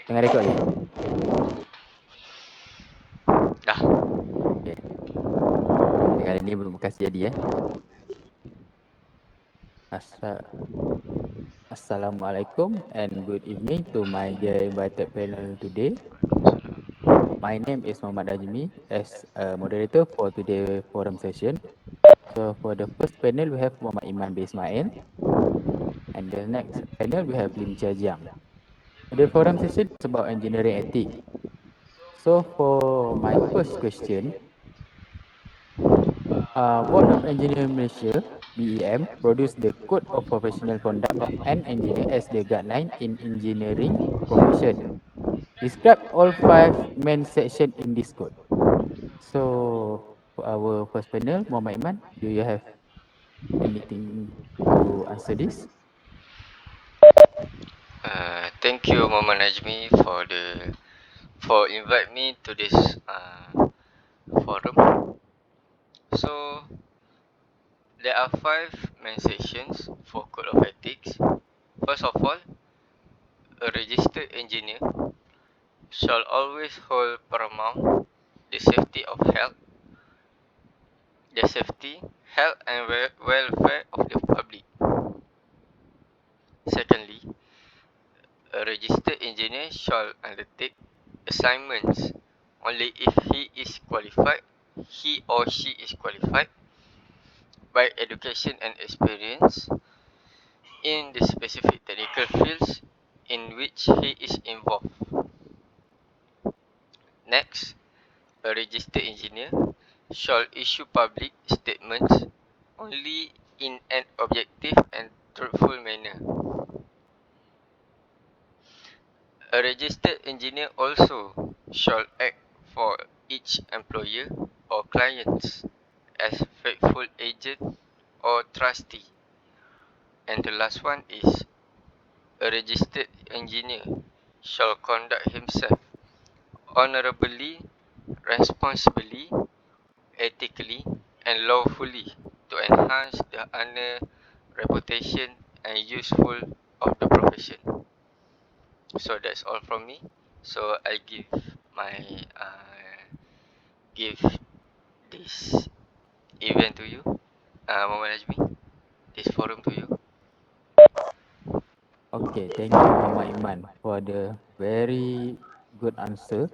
Tengah rekod lagi? Dah. Okay. Kali ni belum kasih jadi Assalamualaikum and good evening to my dear invited panel today. My name is Mohamad Najmi as a moderator for today's forum session. So for the first panel, we have Mohamad Iman bin Ismail. And the next panel, we have Chia Jiang. The forum session is about engineering ethics. So for my first question, Board of Engineering Malaysia, BEM, produced the Code of Professional Conduct of an Engineer as the guideline in engineering profession. Describe all 5 main sections in this code. So for our first panel, Muhammad Iman, do you have anything to answer this? Thank you, Mama Najmi, for invite me to this forum. So there are 5 main sections for Code of Ethics. First of all, a registered engineer shall always hold paramount the safety of health, the safety, health and welfare of the public. Secondly, a registered engineer shall undertake assignments only if he or she is qualified by education and experience in the specific technical fields in which he is involved. Next, a registered engineer shall issue public statements only in an objective and truthful manner. A registered engineer also shall act for each employer or clients as faithful agent or trustee. And the last one is a registered engineer shall conduct himself honorably, responsibly, ethically, and lawfully to enhance the honor, reputation, and useful of the profession. So that's all from me. So I my give this event to you, Mohamad Najmi, this forum to you. Okay, thank you, Muhammad Iman, for the very good answer.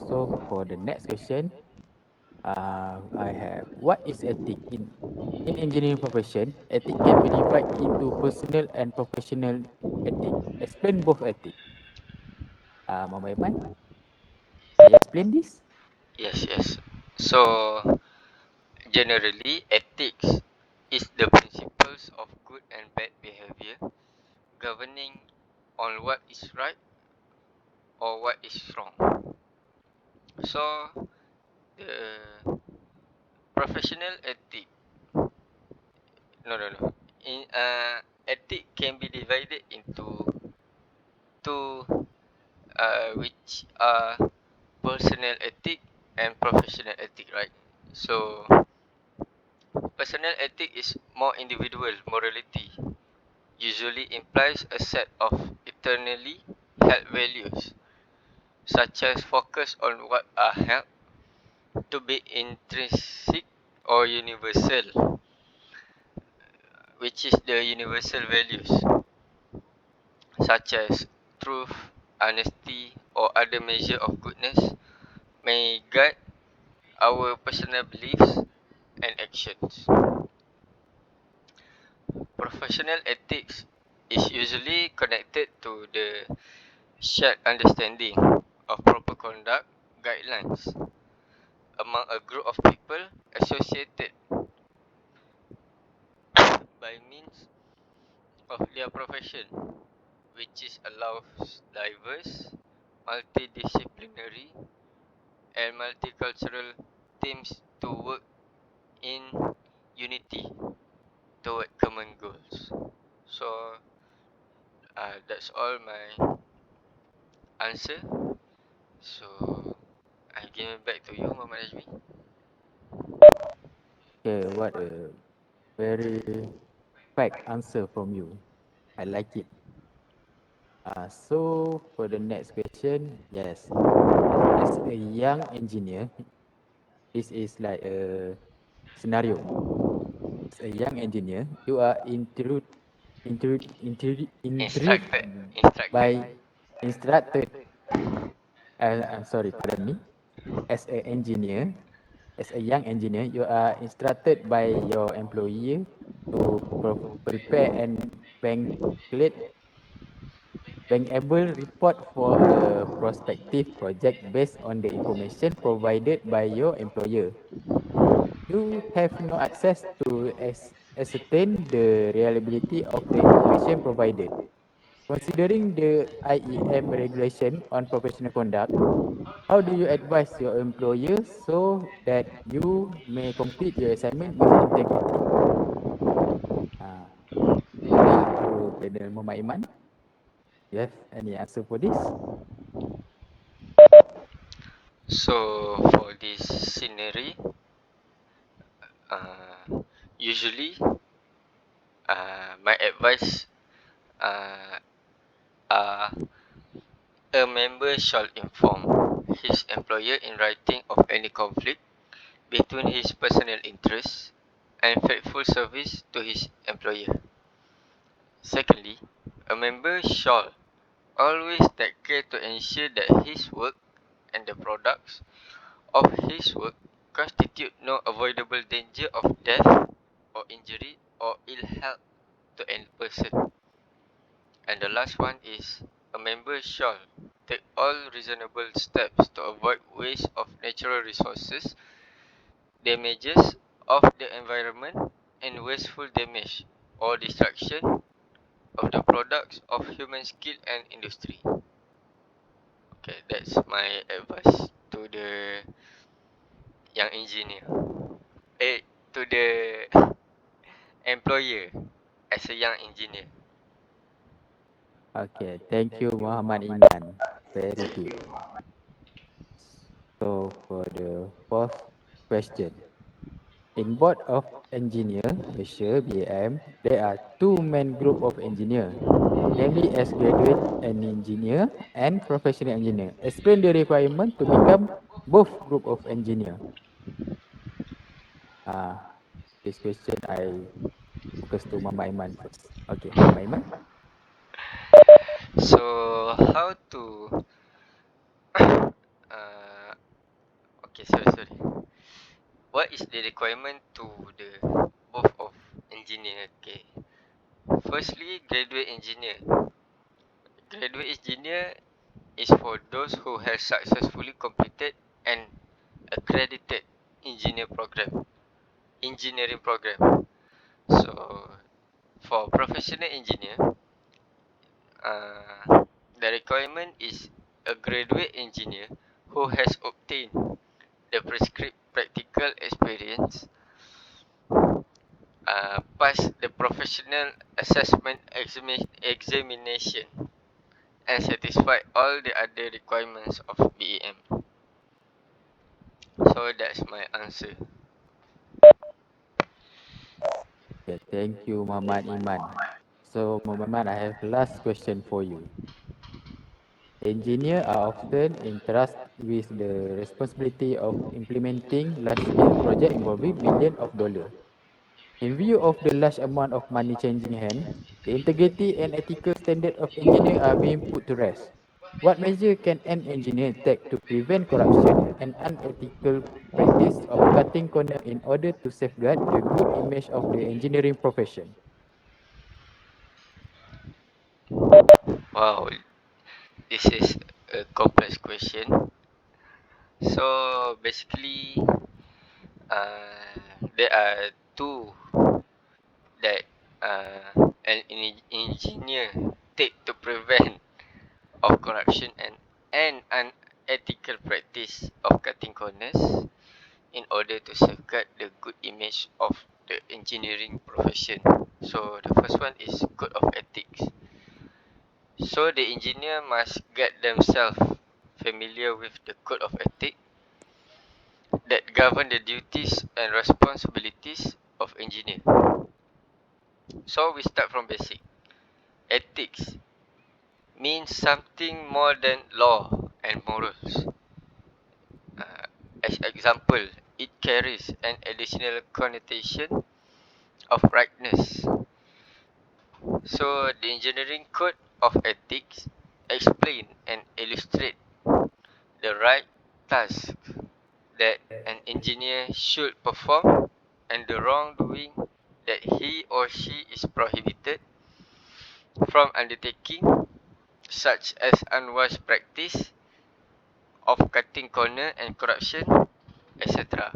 So for the next question, I have, what is ethic in engineering profession? Ethic can be divided into personal and professional ethic. Explain both ethic. Muhammad Iman, saya explain this. Yes. So generally, ethics is the principles of good and bad behavior governing on what is right or what is wrong. So the professional ethic, no. In ethic can be divided into two, which are personal ethic and professional ethic, right? So personal ethic is more individual morality, usually implies a set of eternally held values, such as focus on what are held to be intrinsic or universal, which is the universal values, such as truth, honesty, or other measure of goodness, may guide our personal beliefs and actions. Professional ethics is usually connected to the shared understanding of proper conduct guidelines among a group of people associated by means of their profession, which is allows diverse, multidisciplinary, and multicultural teams to work in unity toward common goals. So that's all my answer. So I give it back to you, Mama Najmi. Okay, what a very fact answer from you. I like it. So for the next question, yes, as a young engineer, this is like a scenario. As a young engineer, you are intrigued Instructed. Instructed. by instructed. I'm sorry, pardon me. As an engineer, as a young engineer, you are instructed by your employer to prepare and banklet bankable report for a prospective project based on the information provided by your employer. You have no access to ascertain the reliability of the information provided. Considering the IEM regulation on professional conduct, how do you advise your employer so that you may complete your assignment with integrity? Uh, Still our panel Muhammad Iman. You have any answer for this? So for this scenery, uh, usually my advice, uh, uh, a member shall inform his employer in writing of any conflict between his personal interests and faithful service to his employer. Secondly, a member shall always take care to ensure that his work and the products of his work constitute no avoidable danger of death or injury or ill health to any person. And the last one is a member shall take all reasonable steps to avoid waste of natural resources, damages of the environment, and wasteful damage or destruction of the products of human skill and industry. Okay, that's my advice to the young engineer. To the employer as a young engineer. Okay, thank you, Muhammad Iman. Very good. So for the fourth question, in Board of Engineer Malaysia (BAM), there are two main group of engineer, namely as graduate and engineer and professional engineer. Explain the requirement to become both group of engineer. Uh, this question I focus to Mama Iman first. Okay, Mama Iman. So how to uh sorry. What is the requirement to the both of engineer? Okay. Firstly, graduate engineer. Graduate engineer is for those who have successfully completed an accredited engineer program, engineering program. So for professional engineer, the requirement is a graduate engineer who has obtained the prescribed practical experience, passed the professional assessment examination, and satisfied all the other requirements of BAM. So that's my answer. Okay, thank you, Muhammad Iman. So, Muhammad Iman, I have last question for you. Engineers are often entrusted with the responsibility of implementing large-scale projects involving millions of dollars. In view of the large amount of money changing hands, the integrity and ethical standards of engineers are being put to rest. What measure can an engineer take to prevent corruption and unethical practice of cutting corners in order to safeguard the good image of the engineering profession? Wow, this is a complex question. So basically, there are two that an engineer take to prevent of corruption and unethical practice of cutting corners in order to safeguard the good image of the engineering profession. So the first one is code of ethics. So the engineer must get themselves familiar with the code of ethics that govern the duties and responsibilities of engineer. So we start from basic. Ethics means something more than law and morals. Uh, as example, it carries an additional connotation of rightness. So, the engineering code of ethics explain and illustrate the right task that an engineer should perform and the wrongdoing that he or she is prohibited from undertaking, such as unwise practice of cutting corner and corruption, etc.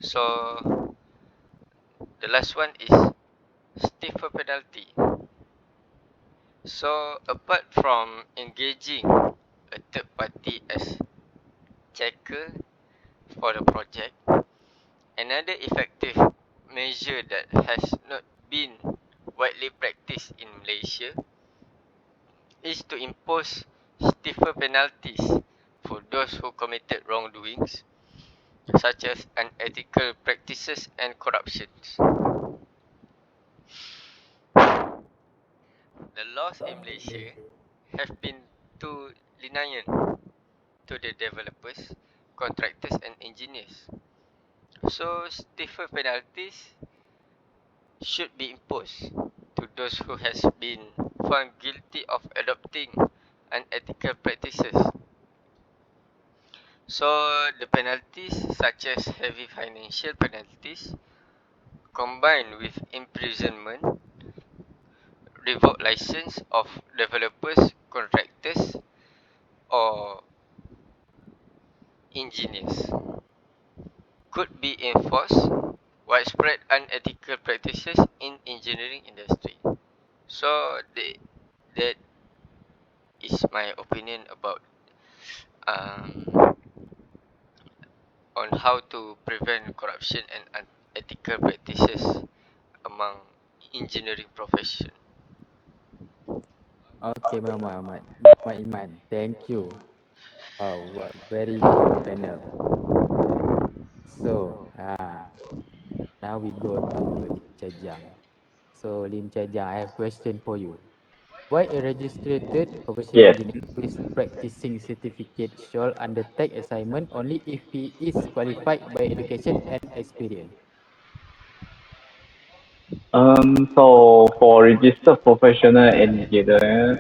So the last one is stiffer penalty. So apart from engaging a third party as checker for the project, another effective measure that has not been widely practiced in Malaysia is to impose stiffer penalties for those who committed wrongdoings, such as unethical practices and corruptions. The laws in Malaysia have been too lenient to the developers, contractors, and engineers. So, stiffer penalties should be imposed to those who has been found guilty of adopting unethical practices. So, the penalties, such as heavy financial penalties, combined with imprisonment, revoke license of developers, contractors, or engineers, could be enforced widespread unethical practices in engineering industry. So that is my opinion about um, on how to prevent corruption and unethical practices among engineering profession. Okay, Muhammad Iman, thank you. Oh, what very good panel. So, now we go to Jiang. So, Jiang, I have a question for you. Why a registered professional Yes. engineer with practicing certificate shall undertake assignment only if he is qualified by education and experience? So for registered professional engineers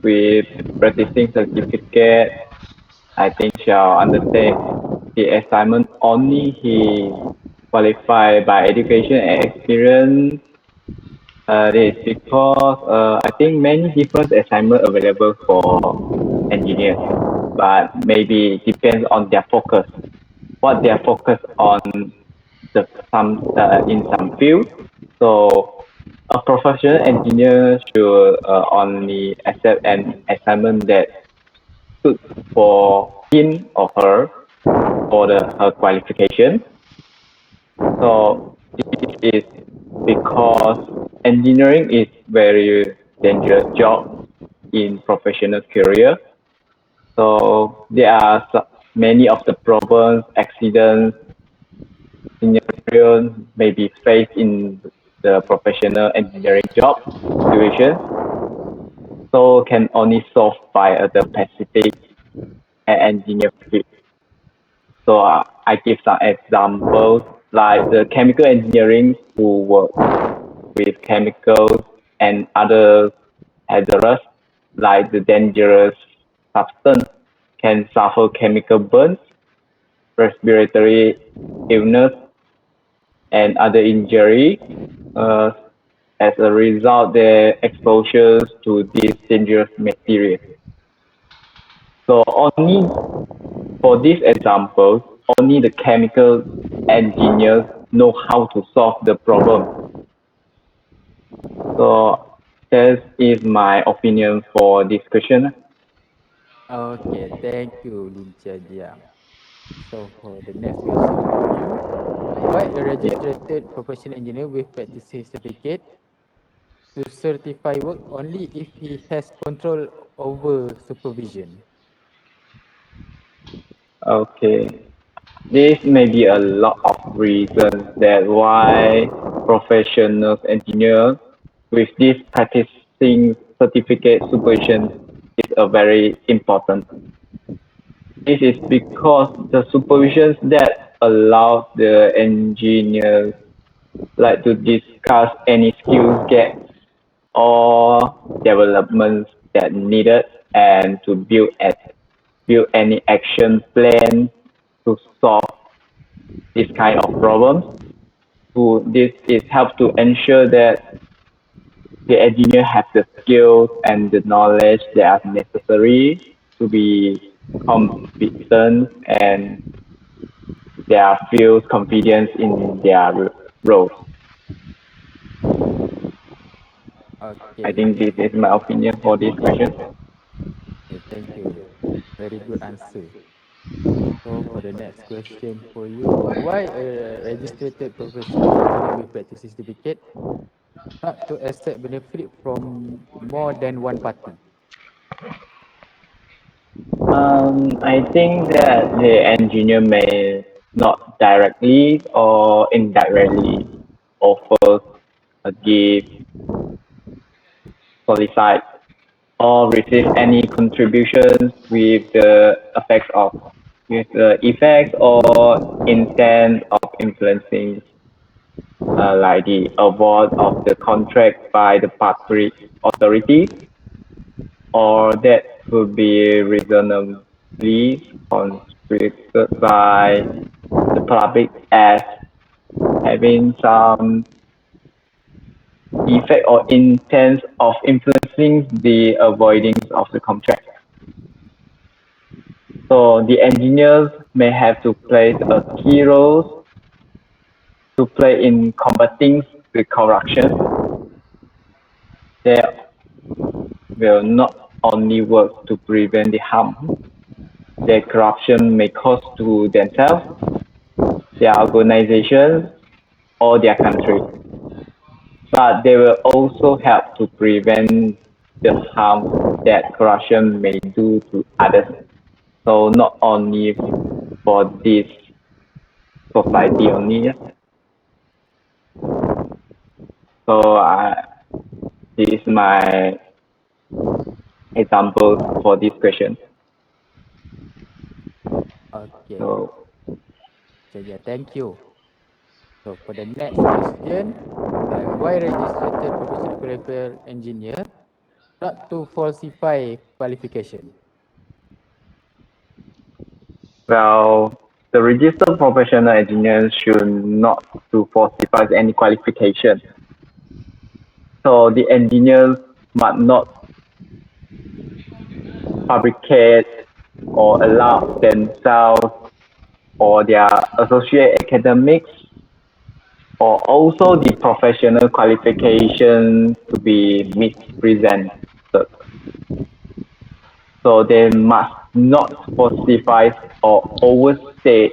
with practicing certificate, I think shall undertake the assignment only he qualified by education and experience. This is because I think many different assignments available for engineers, but maybe depends on their focus, what they are focused on the some in some field. So a professional engineer should only accept an assignment that suits for him or her for her qualification. So this is because engineering is very dangerous job in professional career. So there are many of the problems, accidents, scenarios may be faced in the professional engineering job situation. So can only solved by the specific engineer field. So I give some examples like the chemical engineering who work with chemicals and other hazardous like the dangerous substance can suffer chemical burns, respiratory illness, and other injury. Uh, as a result, their exposures to these dangerous materials. So only for these examples, only the chemical engineers know how to solve the problem. So that is my opinion for this question. Okay, thank you, Jiang. So, for the next question for you, why a Yeah. registered professional engineer with practicing certificate to certify work only if he has control over supervision? Okay. This may be a lot of reasons that why professional engineers with this practice think certificate supervision is a very important. This is because the supervisions that allows the engineers like to discuss any skills gaps or developments that needed and to build any action plan to solve this kind of problems. So this is help to ensure that the engineer has the skills and the knowledge that are necessary to be competent and they are feel confidence in their roles. I Okay, think this is my opinion for this question. okay, thank you. Very good answer. So for the next question for you, why a registered professional engineer with practice certificate not to accept benefit from more than one party? I think that the engineer may not directly or indirectly offer a gift, solicit, or receive any contributions with the effects or intent of influencing like the award of the contract by the public authority or that could be reasonably construed by the public as having some effect or intent of influencing the avoidance of the contract. So the engineers may have to play a key role to play in combating the corruption. They will not only work to prevent the harm that corruption may cause to themselves, their organizations, or their country, but they will also help to prevent the harm that corruption may do to others. So not only for this society only. Yeah. So this is my examples for this question. Okay, So so yeah, thank you. So for the next question, why registered professional qualified engineer not to falsify qualification? well, the registered professional engineer should not to falsify any qualification. So the engineers must not fabricate or allow themselves or their associate academics or also the professional qualification to be misrepresented. So they must not falsify or overstate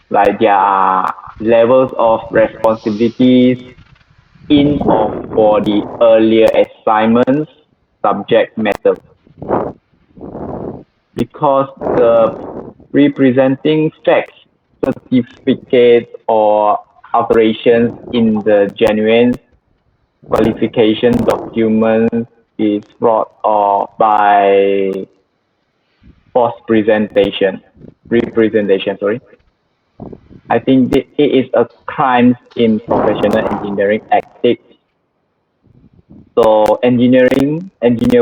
like their levels of responsibilities in or for the earlier assignments subject matter because the representing facts, certificates, or alterations in the genuine qualification document is brought or by false representation. Sorry, I think it is a crime in professional engineering ethics. So engineer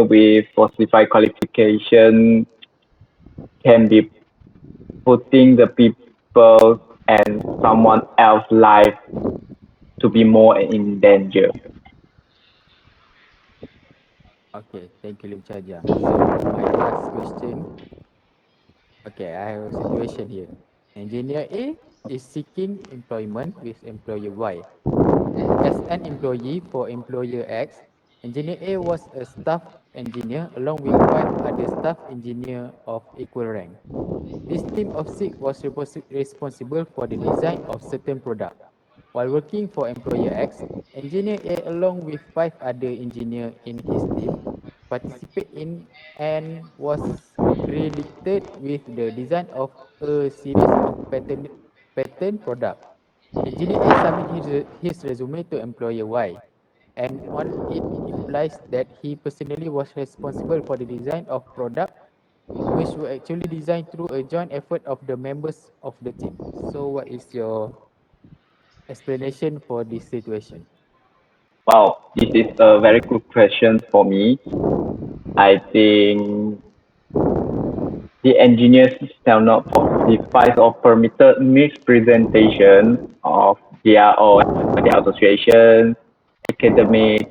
with falsified qualification can be putting the people and someone else's life to be more in danger. Okay, thank you, Lim Jiang. So for my last question, okay, I have a situation here. Engineer A is seeking employment with employer Y. As an employee for employer X, Engineer A was a staff engineer along with five other staff engineer of equal rank. This team of six was responsible for the design of certain product. While working for employer X, Engineer A along with five other engineer in his team participate in and was credited with the design of a series of patent product. Engineer A submit his resume to employer Y. and on it implies that he personally was responsible for the design of product which were actually designed through a joint effort of the members of the team. So what is your explanation for this situation? Wow, this is a very good question for me. I think the engineers shall not falsify or permitted mispresentation of their own their association, academic,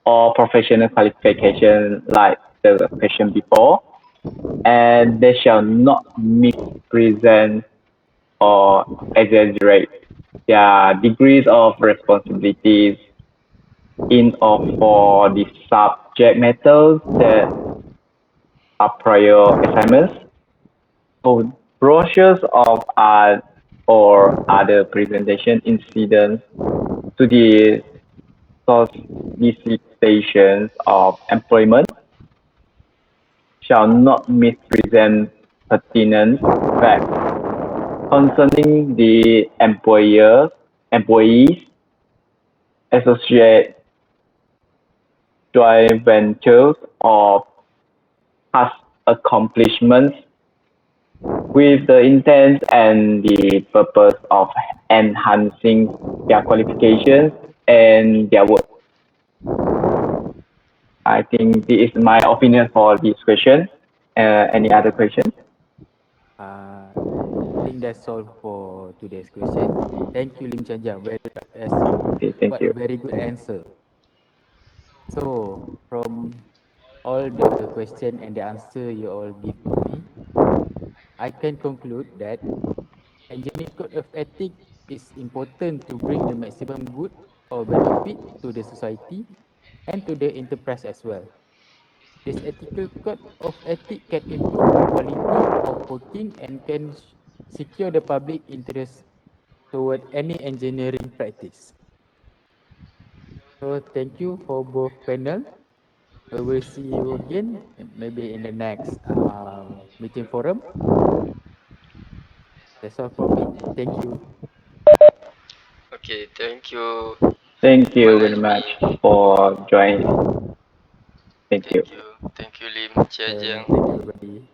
or professional qualification like the question before, and they shall not mispresent or exaggerate their degrees of responsibilities in or for the subject matters that are prior assignments. So brochures of art or other presentation incidents to the solicitations of employment shall not mispresent pertinent facts concerning the employees, associate joint ventures, or past accomplishments with the intent and the purpose of enhancing their qualifications and their work. I think this is my opinion for this question. Any other question? Uh, I think that's all for today's question. Thank you, Lim Chanjang. As Okay, thank what a you. very good answer. So from all the question and the answer you all give to me, I can conclude that engineering code of ethics is important to bring the maximum good or benefit to the society and to the enterprise as well. This ethical code of ethics can improve the quality of working and can secure the public interest toward any engineering practice. So thank you for both panel. We will see you again maybe in the next meeting forum. That's all from me. Thank you. Okay, thank you, Thank you very Manajmi. much for joining. Thank you. Thank you, Lim, Chia, Thank you Jiang. everybody.